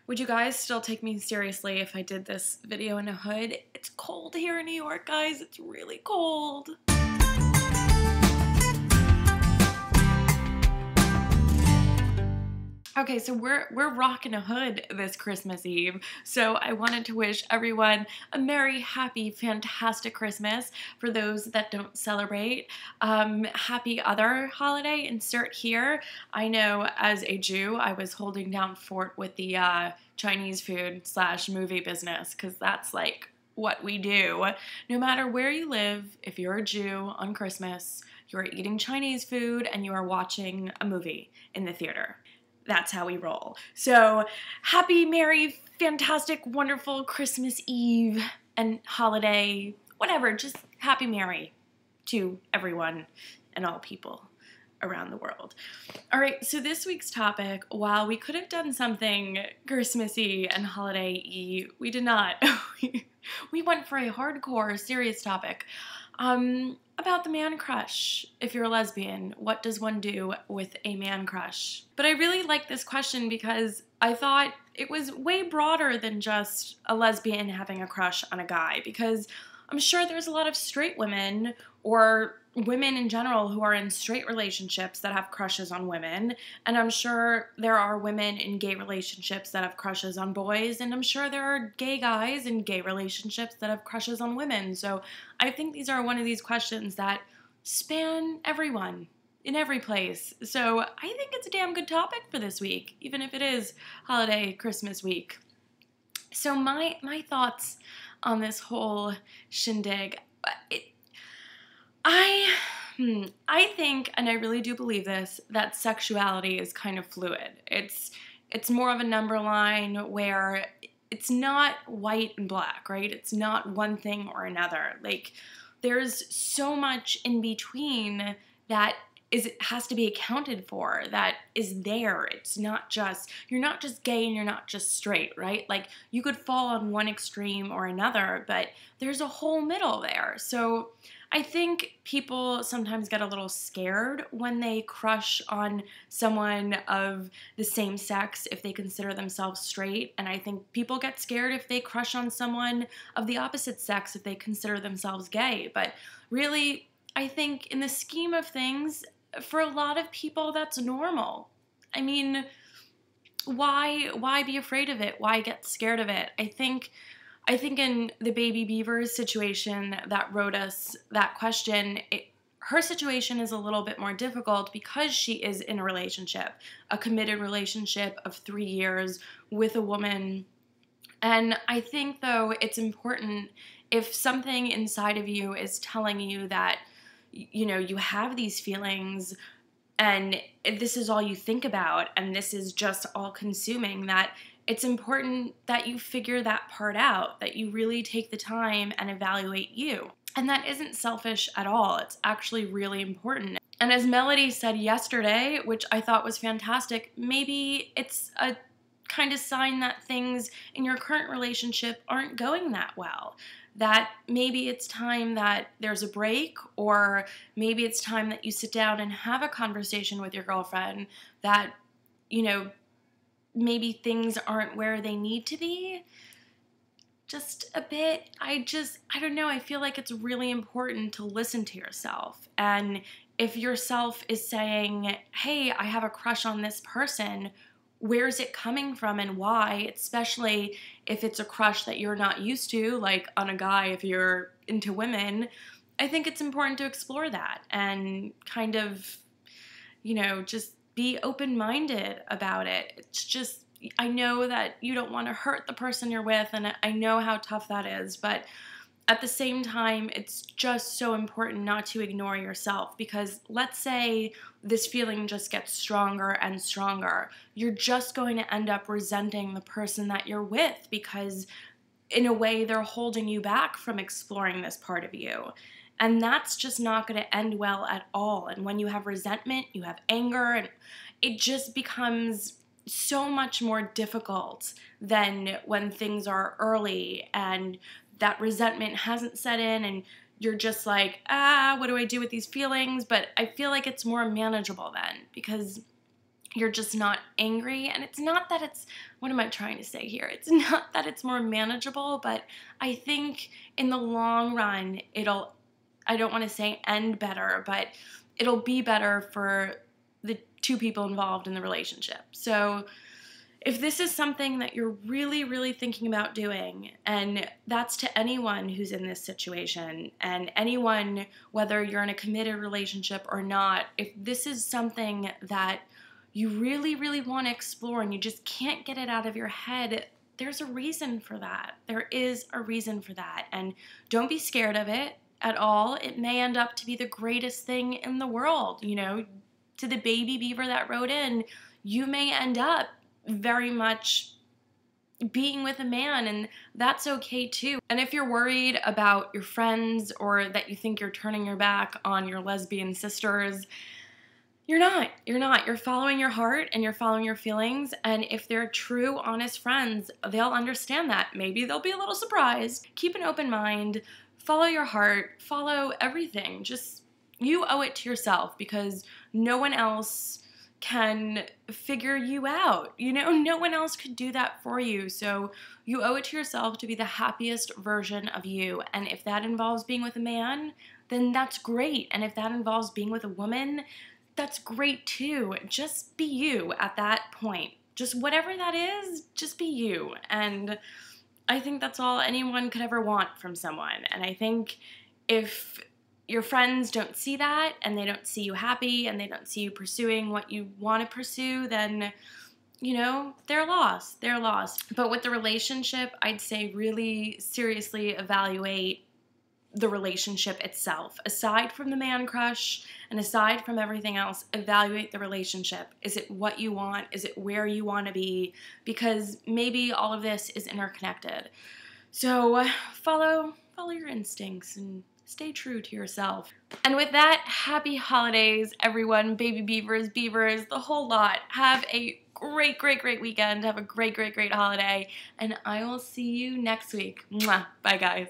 Would you guys still take me seriously if I did this video in a hood? It's cold here in New York, guys. It's really cold. Okay, so we're rocking a hood this Christmas Eve, so I wanted to wish everyone a merry, happy, fantastic Christmas. For those that don't celebrate, happy other holiday, insert here. I know as a Jew, I was holding down fort with the Chinese food / movie business, because that's like what we do. No matter where you live, if you're a Jew on Christmas, you're eating Chinese food and you are watching a movie in the theater. That's how we roll. So happy, merry, fantastic, wonderful Christmas Eve and holiday, whatever, just happy, merry to everyone and all people around the world. All right, so this week's topic, while we could have done something Christmassy and holiday-y, we did not. We went for a hardcore, serious topic. About the man crush. If you're a lesbian, what does one do with a man crush? But I really like this question because I thought it was way broader than just a lesbian having a crush on a guy, because I'm sure there's a lot of straight women or women in general who are in straight relationships that have crushes on women, and I'm sure there are women in gay relationships that have crushes on boys, and I'm sure there are gay guys in gay relationships that have crushes on women. So I think these are one of these questions that span everyone in every place. So I think it's a damn good topic for this week, even if it is holiday Christmas week. So my thoughts on this whole shindig, I think, and I really do believe this, that sexuality is kind of fluid. It's more of a number line where it's not white and black, right? It's not one thing or another. Like, there's so much in between that has to be accounted for, that is there. It's not just, you're not just gay and you're not just straight, right? Like, you could fall on one extreme or another, but there's a whole middle there. So I think people sometimes get a little scared when they crush on someone of the same sex if they consider themselves straight, and I think people get scared if they crush on someone of the opposite sex if they consider themselves gay. But really, I think in the scheme of things, for a lot of people, that's normal. I mean, why be afraid of it? Why get scared of it? I think in the baby beaver's situation that wrote us that question, her situation is a little bit more difficult because she is in a relationship, a committed relationship of 3 years with a woman. And I think, though, it's important if something inside of you is telling you that, you know, you have these feelings and this is all you think about and this is just all consuming, that it's important that you figure that part out, that you really take the time and evaluate you. And that isn't selfish at all. It's actually really important. And as Melody said yesterday, which I thought was fantastic, maybe it's a kind of sign that things in your current relationship aren't going that well. That maybe it's time that there's a break, or maybe it's time that you sit down and have a conversation with your girlfriend that, you know, maybe things aren't where they need to be. Just a bit. I don't know. I feel like it's really important to listen to yourself. And if yourself is saying, hey, I have a crush on this person, where's it coming from and why? Especially if it's a crush that you're not used to, like on a guy if you're into women. I think it's important to explore that and kind of, you know, just be open-minded about it. It's just, I know that you don't want to hurt the person you're with, and I know how tough that is, but at the same time, it's just so important not to ignore yourself, because let's say this feeling just gets stronger and stronger. You're just going to end up resenting the person that you're with because, in a way, they're holding you back from exploring this part of you. And that's just not going to end well at all. And when you have resentment, you have anger, and it just becomes so much more difficult than when things are early and that resentment hasn't set in and you're just like, what do I do with these feelings? But I feel like it's more manageable then, because you're just not angry. And it's not that it's, what am I trying to say here? It's not that it's more manageable, but I think in the long run, I don't want to say end better, but it'll be better for the two people involved in the relationship. So if this is something that you're really, really thinking about doing, and that's to anyone who's in this situation, and anyone, whether you're in a committed relationship or not, if this is something that you really, really want to explore and you just can't get it out of your head, there's a reason for that. There is a reason for that. And don't be scared of it at all. It may end up to be the greatest thing in the world. You know, to the baby beaver that wrote in, you may end up very much being with a man, and that's okay too. And if you're worried about your friends or that you think you're turning your back on your lesbian sisters, you're not. You're not. You're following your heart and you're following your feelings. And if they're true, honest friends, they'll understand that. Maybe they'll be a little surprised. Keep an open mind. Follow your heart. Follow everything. Just, you owe it to yourself, because no one else can figure you out. You know, no one else could do that for you. So you owe it to yourself to be the happiest version of you. And if that involves being with a man, then that's great. And if that involves being with a woman, that's great too. Just be you at that point. Just whatever that is, just be you. And I think that's all anyone could ever want from someone. And I think if your friends don't see that, and they don't see you happy, and they don't see you pursuing what you want to pursue, then, you know, they're lost. They're lost. But with the relationship, I'd say really seriously evaluate the relationship itself. Aside from the man crush and aside from everything else, evaluate the relationship. Is it what you want? Is it where you want to be? Because maybe all of this is interconnected. So follow your instincts and stay true to yourself. And with that, happy holidays, everyone. Baby beavers, beavers, the whole lot. Have a great, great, great weekend. Have a great, great, great holiday. And I will see you next week. Mwah. Bye, guys.